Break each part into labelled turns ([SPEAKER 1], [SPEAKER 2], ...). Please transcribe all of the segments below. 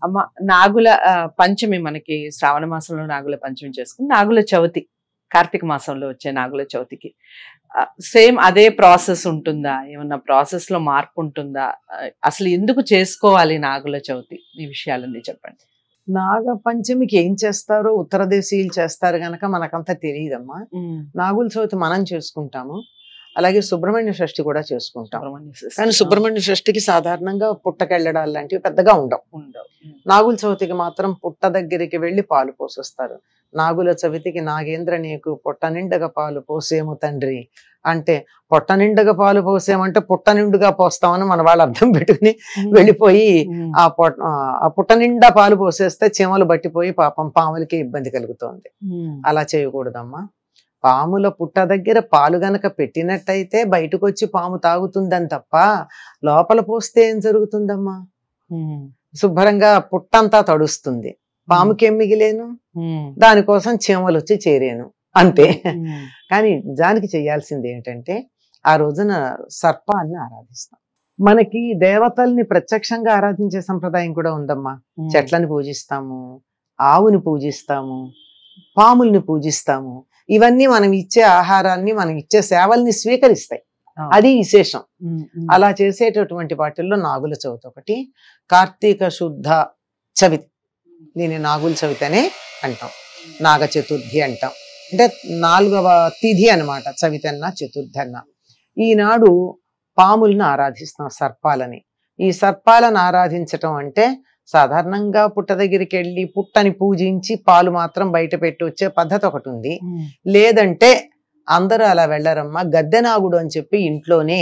[SPEAKER 1] అమ్మ నాగుల పంచమి మనకి శ్రావణ మాసంలో నాగుల పంచమి చేసుకుని నాగుల చవితి కార్తీక మాసంలో వచ్చే నాగుల చవితికి సేమ్ అదే ప్రాసెస్ ఉంటుందా? ఏమన్నా ప్రాసెస్ లో మార్పు ఉంటుందా? అసలు ఎందుకు చేసుకోవాలి నాగుల చవితి? ఈ విషయాలన్నీ చెప్పండి.
[SPEAKER 2] నాగ పంచమికి ఏం చేస్తారో ఉత్తర దేశీయులు చేస్తారు గనక మనకంతా తెలియదమ్మా. నాగుల చవితి మనం చేసుకుంటాము, అలాగే సుబ్రహ్మణ్య షష్ఠి కూడా చేసుకుంటాం. కానీ సుబ్రహ్మణ్య షష్ఠికి సాధారణంగా పుట్టకెళ్ళడాలు లాంటివి పెద్దగా ఉండవు. నాగుల చవితికి మాత్రం పుట్ట దగ్గరికి వెళ్ళి పాలు పోసొస్తారు. నాగుల చవితికి నాగేంద్ర నీకు పొట్ట నిండగా పాలు పోసేము తండ్రి అంటే, పొట్ట నిండగా పాలు పోసేమంటే పుట్ట నిండుగా పోస్తామని మన వాళ్ళు అర్థం పెట్టుకుని వెళ్ళిపోయి ఆ పుట్ట నిండా పాలు పోసేస్తే చీమలు బట్టిపోయి పాపం పాములకి ఇబ్బంది కలుగుతోంది. అలా చేయకూడదమ్మా. పాముల పుట్ట దగ్గర పాలు గనక పెట్టినట్టయితే బయటకు వచ్చి పాము తాగుతుందని తప్ప లోపల పోస్తే ఏం జరుగుతుందమ్మా? శుభ్రంగా పుట్టంతా తడుస్తుంది, పాముకేం మిగిలేను, దానికోసం చీమలు వచ్చి చేరేను అంతే. కానీ నిజానికి చేయాల్సింది ఏంటంటే ఆ రోజున సర్పాన్ని ఆరాధిస్తాం. మనకి దేవతల్ని ప్రత్యక్షంగా ఆరాధించే సంప్రదాయం కూడా ఉందమ్మా. చెట్లని పూజిస్తాము, ఆవుని పూజిస్తాము, పాముల్ని పూజిస్తాము. ఇవన్నీ మనం ఇచ్చే ఆహారాన్ని, మనం ఇచ్చే సేవల్ని స్వీకరిస్తాయి. అది విశేషం. అలా చేసేటటువంటి వాటిల్లో నాగుల చవితి ఒకటి. కార్తీక శుద్ధ చవితి, దీన్ని నాగుల చవితి అనే అంటాం. నాగ చతుర్థి అంటాం. అంటే 4వ తిథి అనమాట. చవితి అన్నా చతుర్థి అన్నా. ఈనాడు పాములను ఆరాధిస్తాం, సర్పాలని. ఈ సర్పాలను ఆరాధించటం అంటే సాధారణంగా పుట్ట దగ్గరికి వెళ్ళి పుట్టని పూజించి పాలు మాత్రం బయట పెట్టి వచ్చే పద్ధతి ఒకటి ఉంది. లేదంటే అందరూ అలా వెళ్ళరమ్మా. గద్దెనాగుడు అని చెప్పి ఇంట్లోనే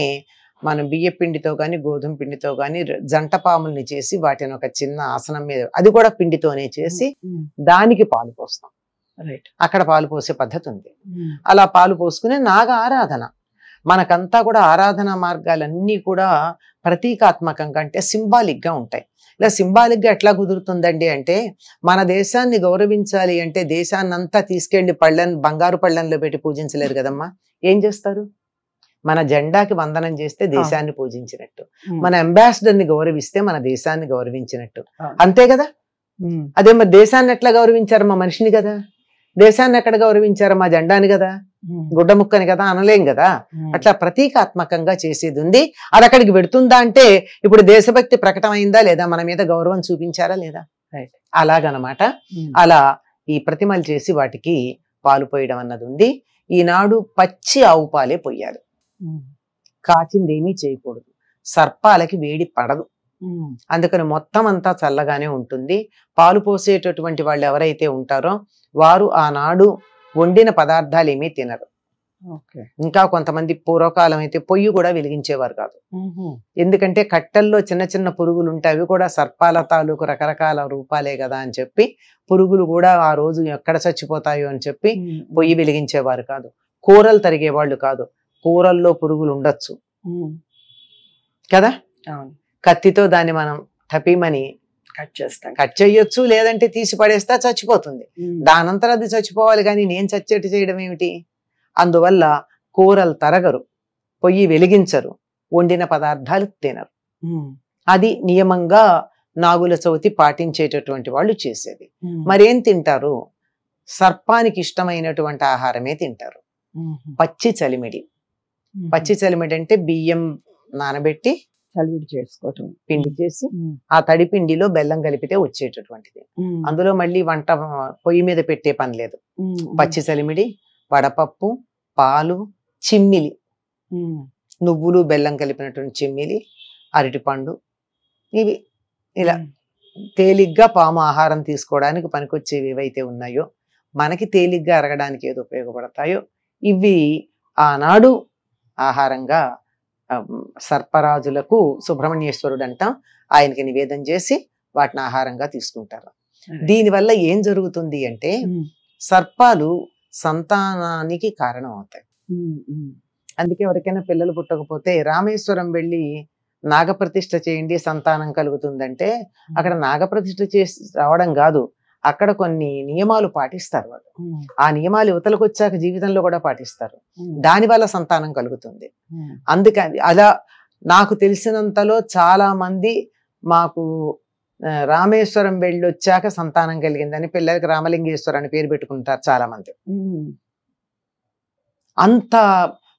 [SPEAKER 2] మనం బియ్య పిండితో కానీ గోధుమ పిండితో కానీ జంట పాముల్ని చేసి వాటిని ఒక చిన్న ఆసనం మీద, అది కూడా పిండితోనే చేసి దానికి పాలు పోస్తాం. అక్కడ పాలు పోసే పద్ధతి ఉంది. అలా పాలు పోసుకునే నాగ ఆరాధన. మనకంతా కూడా ఆరాధన మార్గాలన్నీ కూడా ప్రతీకాత్మకంగా అంటే సింబాలిక్ గా ఉంటాయి. ఇలా సింబాలిక్ గా ఎట్లా కుదురుతుందండి అంటే, మన దేశాన్ని గౌరవించాలి అంటే దేశాన్నంతా తీసుకెళ్లి బంగారు పళ్ళెంలో పెట్టి పూజించలేరు కదమ్మా. ఏం చేస్తారు? మన జెండాకి వందనం చేస్తే దేశాన్ని పూజించినట్టు, మన అంబాసిడర్ ని గౌరవిస్తే మన దేశాన్ని గౌరవించినట్టు, అంతే కదా. అదే మరి దేశాన్ని ఎట్లా గౌరవించారు? మా మనిషిని కదా. దేశాన్ని ఎక్కడ గౌరవించారు? మా జెండాని కదా, గుడ్డ ముక్కని కదా అనలేం కదా. అట్లా ప్రతీకాత్మకంగా చేసేది ఉంది. అది అక్కడికి పెడుతుందా అంటే ఇప్పుడు దేశభక్తి ప్రకటమైందా లేదా, మన మీద గౌరవం చూపించారా లేదా, అలాగనమాట. అలా ఈ ప్రతిమలు చేసి వాటికి పాలు పోయడం అన్నది ఉంది. ఈనాడు పచ్చి ఆవు పాలే పొయ్యాలి, కాచిందేమీ చేయకూడదు. సర్పాలకి వేడి పడదు, అందుకని మొత్తం అంతా చల్లగానే ఉంటుంది. పాలు పోసేటటువంటి వాళ్ళు ఎవరైతే ఉంటారో వారు ఆనాడు వండిన పదార్థాలు ఏమీ తినరు. ఇంకా కొంతమంది పూర్వకాలం అయితే పొయ్యి కూడా వెలిగించేవారు కాదు. ఎందుకంటే కట్టెల్లో చిన్న చిన్న పురుగులు ఉంటాయి, అవి కూడా సర్పాల తాలూకు రకరకాల రూపాలే కదా అని చెప్పి పురుగులు కూడా ఆ రోజు ఎక్కడ చచ్చిపోతాయో అని చెప్పి పొయ్యి వెలిగించేవారు కాదు. కూరలు తరిగేవాళ్ళు కాదు, కూరల్లో పురుగులు ఉండొచ్చు కదా. కత్తితో దాన్ని మనం టపీమని కట్ చేయొచ్చు, లేదంటే తీసి పడేస్తా చచ్చిపోతుంది. దానంతరం అది చచ్చిపోవాలి, కానీ నేను చచ్చేటి చేయడం ఏమిటి? అందువల్ల కూరలు తరగరు, పొయ్యి వెలిగించరు, వండిన పదార్థాలు తినరు. అది నియమంగా నాగుల చవితి పాటించేటటువంటి వాళ్ళు చేసేది. మరేం తింటారు? సర్పానికి ఇష్టమైనటువంటి ఆహారమే తింటారు. పచ్చి చలిమిడి. పచ్చి చలిమిడి అంటే బియ్యం నానబెట్టి చలివిడి చేసుకోవటం, పిండి చేసి ఆ తడి పిండిలో బెల్లం కలిపితే వచ్చేటటువంటిది. అందులో మళ్ళీ వంట పొయ్యి మీద పెట్టే పని లేదు. పచ్చి చలిమిడి, వడపప్పు, పాలు, చిమ్మిలి, నువ్వులు బెల్లం కలిపినటువంటి చిమ్మిలి, అరటిపండు, ఇవి ఇలా తేలిగ్గా పాము ఆహారం తీసుకోవడానికి పనికొచ్చేవి ఏవైతే ఉన్నాయో, మనకి తేలిగ్గా అరగడానికి ఏదో ఉపయోగపడతాయో ఇవి ఆనాడు ఆహారంగా సర్పరాజులకు సుబ్రహ్మణ్యేశ్వరుడు అంటాం, ఆయనకి నివేదన చేసి వాటిని ఆహారంగా తీసుకుంటారు. దీనివల్ల ఏం జరుగుతుంది అంటే సర్పాలు సంతానానికి కారణం అవుతాయి. అందుకే ఎవరికైనా పిల్లలు పుట్టకపోతే రామేశ్వరం వెళ్ళి నాగప్రతిష్ఠ చేయండి సంతానం కలుగుతుందంటే అక్కడ నాగప్రతిష్ఠ చేసి రావడం కాదు, అక్కడ కొన్ని నియమాలు పాటిస్తారు వాళ్ళు. ఆ నియమాలు యువతలకు వచ్చాక జీవితంలో కూడా పాటిస్తారు, దానివల్ల సంతానం కలుగుతుంది. అందుకని అలా నాకు తెలిసినంతలో చాలా మంది మాకు రామేశ్వరం వెళ్ళి వచ్చాక సంతానం కలిగిందని పిల్లలకి రామలింగేశ్వర అని పేరు పెట్టుకుంటారు చాలా మంది. అంత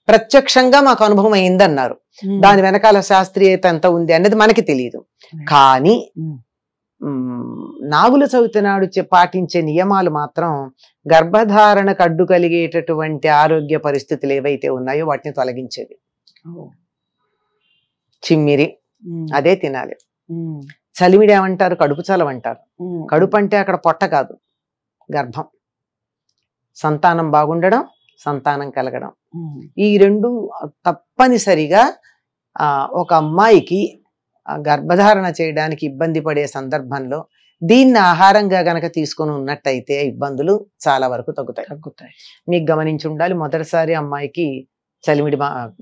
[SPEAKER 2] ప్రత్యక్షంగా మాకు అనుభవం అయిందన్నారు. దాని వెనకాల శాస్త్రీయత ఎంత ఉంది అనేది మనకి తెలియదు. కానీ నాగుల చవితి నాడు పాటించే నియమాలు మాత్రం గర్భధారణకు అడ్డు కలిగేటటువంటి ఆరోగ్య పరిస్థితులు ఏవైతే ఉన్నాయో వాటిని తొలగించేది. చిమ్మిరి అదే తినాలి. చలిమిడి ఏమంటారు? కడుపు చలవంటారు. కడుపు అంటే అక్కడ పొట్ట కాదు, గర్భం. సంతానం బాగుండడం, సంతానం కలగడం, ఈ రెండు తప్పనిసరిగా ఒక అమ్మాయికి గర్భధారణ చేయడానికి ఇబ్బంది పడే సందర్భంలో దీన్ని ఆహారంగా గనక తీసుకొని ఉన్నట్టయితే ఇబ్బందులు చాలా వరకు తగ్గుతాయి. మీకు గమనించి ఉండాలి, మొదటిసారి అమ్మాయికి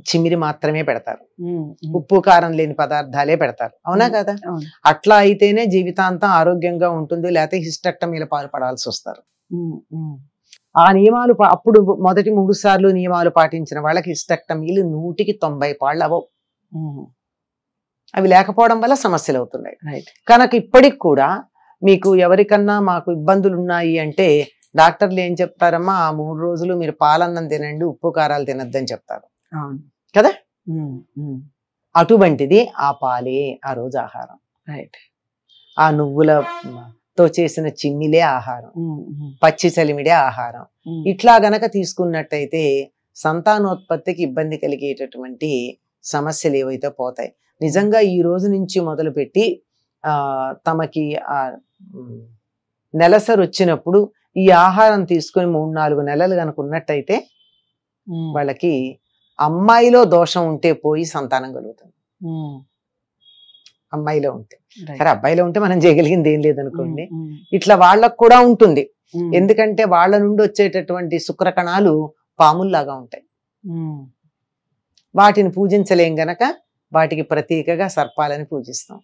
[SPEAKER 2] చిమిరి మాత్రమే పెడతారు, ఉప్పు కారం లేని పదార్థాలే పెడతారు. అవునా కదా? అట్లా అయితేనే జీవితాంతం ఆరోగ్యంగా ఉంటుంది, లేకపోతే హిస్టెక్టమీల పాల్పడాల్సి వస్తారు. ఆ నియమాలు అప్పుడు మొదటి 3 సార్లు నియమాలు పాటించిన వాళ్ళకి హిస్టెక్టమీలు 100కి 90 పాళ్ళు అవ్వవు. అవి లేకపోవడం వల్ల సమస్యలు అవుతున్నాయి. కనుక ఇప్పటికి కూడా మీకు ఎవరికన్నా మాకు ఇబ్బందులు ఉన్నాయి అంటే డాక్టర్లు ఏం చెప్తారమ్మా, ఆ 3 రోజులు మీరు పాలన్నం తినండి, ఉప్పు కారాలు తినద్దని చెప్తారు కదా. అటువంటిది ఆ పాలే ఆ రోజు ఆహారం. ఆ నువ్వులతో చేసిన చిమ్మిలే ఆహారం, పచ్చి చలిమిడే ఆహారం. ఇట్లా గనక తీసుకున్నట్టయితే సంతానోత్పత్తికి ఇబ్బంది కలిగేటటువంటి సమస్యలు ఏవైతే పోతాయి. నిజంగా ఈ రోజు నుంచి మొదలుపెట్టి తమకి ఆ నెలసరి వచ్చినప్పుడు ఈ ఆహారం తీసుకొని 3-4 నెలలు కనుక ఉన్నట్టయితే వాళ్ళకి అమ్మాయిలో దోషం ఉంటే పోయి సంతానం కలుగుతుంది. అమ్మాయిలో ఉంటే సరే, అబ్బాయిలో ఉంటే మనం చేయగలిగింది ఏం లేదనుకోండి. ఇట్లా వాళ్ళకు కూడా ఉంటుంది. ఎందుకంటే వాళ్ళ నుండి వచ్చేటటువంటి శుక్రకణాలు పాముల్లాగా ఉంటాయి. వాటిని పూజించలేం గనక వాటికి ప్రతీకగా సర్పాలని పూజిస్తాం.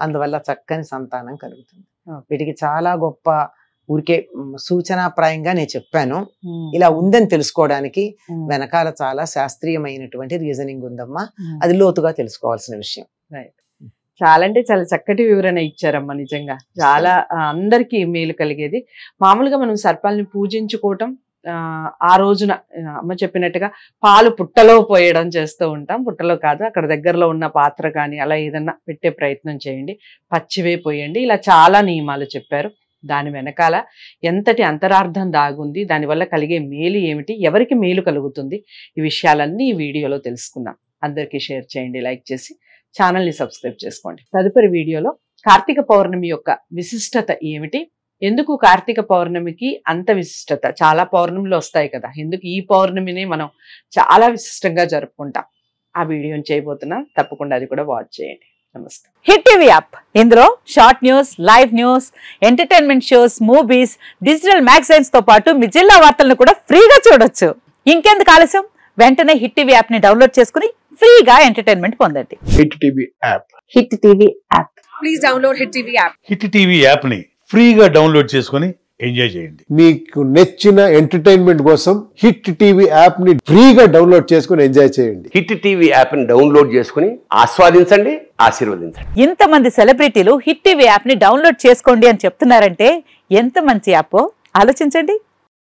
[SPEAKER 2] అందువల్ల చక్కని సంతానం కలుగుతుంది. వీటికి చాలా గొప్ప ఊరికే సూచనాప్రాయంగా నేను చెప్పాను. ఇలా ఉందని తెలుసుకోవడానికి వెనకాల చాలా శాస్త్రీయమైనటువంటి రీజనింగ్ ఉందమ్మా. అది లోతుగా తెలుసుకోవాల్సిన విషయం.
[SPEAKER 1] చాలా అంటే చాలా చక్కటి వివరణ ఇచ్చారమ్మా. నిజంగా చాలా అందరికీ మేలు కలిగేది. మామూలుగా మనం సర్పాలని పూజించుకోవటం, ఆ రోజున అమ్మ చెప్పినట్టుగా పాలు పుట్టలో పోయడం చేస్తూ ఉంటాం. పుట్టలో కాదు, అక్కడ దగ్గరలో ఉన్న పాత్ర కానీ అలా ఏదన్నా పెట్టే ప్రయత్నం చేయండి. పచ్చివే పోయండి. ఇలా చాలా నియమాలు చెప్పారు. దాని వెనకాల ఎంతటి అంతరార్థం దాగుంది, దానివల్ల కలిగే మేలు ఏమిటి, ఎవరికి మేలు కలుగుతుంది, ఈ విషయాలన్నీ ఈ వీడియోలో తెలుసుకుందాం. అందరికీ షేర్ చేయండి, లైక్ చేసి ఛానల్ని సబ్స్క్రైబ్ చేసుకోండి. తదుపరి వీడియోలో కార్తీక పౌర్ణమి యొక్క విశిష్టత ఏమిటి, ఎందుకు కార్తీక పౌర్ణమికి అంత విశిష్టత, చాలా పౌర్ణమిలు వస్తాయి కదా, ఎందుకు ఈ పౌర్ణమిని మనం చాలా విశిష్టంగా జరుపుకుంటాం, ఆ వీడియోని చేయబోతున్నాం. తప్పకుండా అది కూడా వాచ్ చేయండి. నమస్తే.
[SPEAKER 3] హిట్ టీవీ యాప్, ఇందులో short news, live news, entertainment shows, movies, digital magazines తో పాటు మీ జిల్లా వార్తలను కూడా ఫ్రీగా చూడొచ్చు. ఇంకెందుకు ఆలస్యం, వెంటనే హిట్ టీవీ యాప్ ని డౌన్లోడ్ చేసుకుని ఫ్రీగా ఎంటర్టైన్మెంట్ పొందండి.
[SPEAKER 4] Hit TV app.
[SPEAKER 3] Hit TV app.
[SPEAKER 5] Please download hit TV app.
[SPEAKER 6] Hit TV app ని ఫ్రీగా డౌన్లోడ్ చేసుకుని ఎంజాయ్ చేయండి.
[SPEAKER 4] మీకు నచ్చిన ఎంటర్టైన్మెంట్ కోసం హిట్ టీవీ యాప్ ని ఫ్రీగా డౌన్లోడ్ చేసుకుని ఎంజాయ్ చేయండి.
[SPEAKER 7] హిట్ టీవీ యాప్ ని డౌన్లోడ్ చేసుకుని ఆస్వాదించండి, ఆశీర్వదించండి.
[SPEAKER 3] ఇంతమంది సెలబ్రిటీలు హిట్ టీవీ యాప్ ని డౌన్లోడ్ చేసుకోండి అని చెప్తున్నారంటే ఎంత మంచి యాప్ ఆలోచించండి.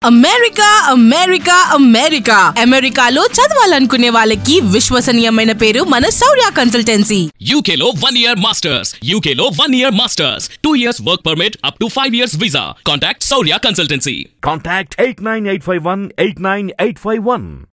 [SPEAKER 5] అమెరికా అమెరికా అమెరికా అమెరికాలో చదవాలనుకునే వాళ్ళకి విశ్వసనీయమైన పేరు మన శౌర్య కన్సల్టెన్సీ.
[SPEAKER 8] UK లో 1 year masters, UK లో 1 year masters, 2 years work permit up to 5 years visa. Contact Saurya Consultancy.
[SPEAKER 9] Contact 89851 89851.